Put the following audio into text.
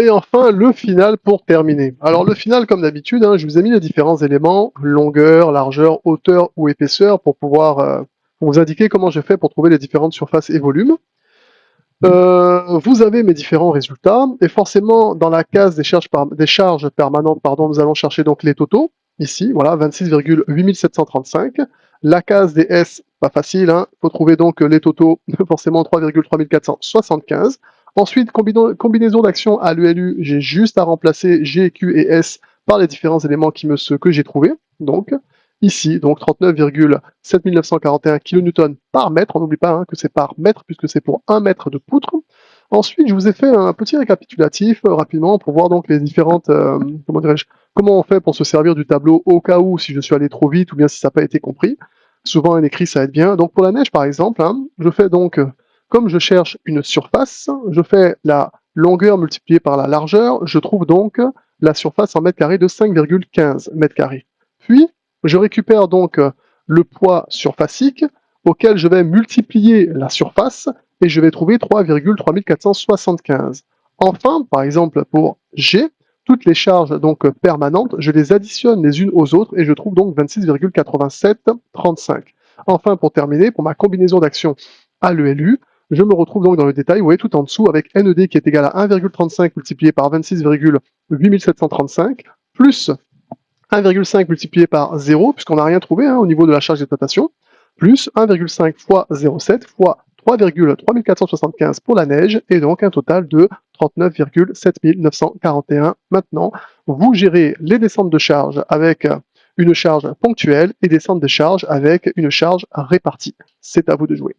Et enfin, le final pour terminer. Alors le final, comme d'habitude, je vous ai mis les différents éléments, longueur, largeur, hauteur ou épaisseur, pour pouvoir vous indiquer comment j'ai fait pour trouver les différentes surfaces et volumes. Vous avez mes différents résultats, et forcément, dans la case des charges permanentes, nous allons chercher donc les totaux, ici, voilà, 26,8735. La case des S, pas facile, il faut trouver donc les totaux, forcément 3,3475. Ensuite, combinaison d'actions à l'ELU, j'ai juste à remplacer G, Q et S par les différents éléments que j'ai trouvés. Donc, ici, donc 39,7941 kN par mètre. On n'oublie pas que c'est par mètre, puisque c'est pour 1 mètre de poutre. Ensuite, je vous ai fait un petit récapitulatif rapidement pour voir donc les différentes, comment on fait pour se servir du tableau au cas où si je suis allé trop vite ou bien si ça n'a pas été compris. Souvent un écrit ça aide bien. Donc pour la neige par exemple, je fais donc, comme je cherche une surface, je fais la longueur multipliée par la largeur, je trouve donc la surface en mètres carrés de 5,15 mètres carrés. Puis, je récupère donc le poids surfacique auquel je vais multiplier la surface et je vais trouver 3,3475. Enfin, par exemple pour G, toutes les charges donc permanentes, je les additionne les unes aux autres et je trouve donc 26,8735. Enfin, pour terminer, pour ma combinaison d'actions à l'ELU, je me retrouve donc dans le détail, vous voyez tout en dessous, avec NED qui est égal à 1,35 multiplié par 26,8735, plus 1,5 multiplié par 0, puisqu'on n'a rien trouvé au niveau de la charge d'exploitation, plus 1,5 fois 0,7 fois 3,3475 pour la neige, et donc un total de 39,7941. Maintenant, vous gérez les descentes de charge avec une charge ponctuelle et descente de charge avec une charge répartie. C'est à vous de jouer.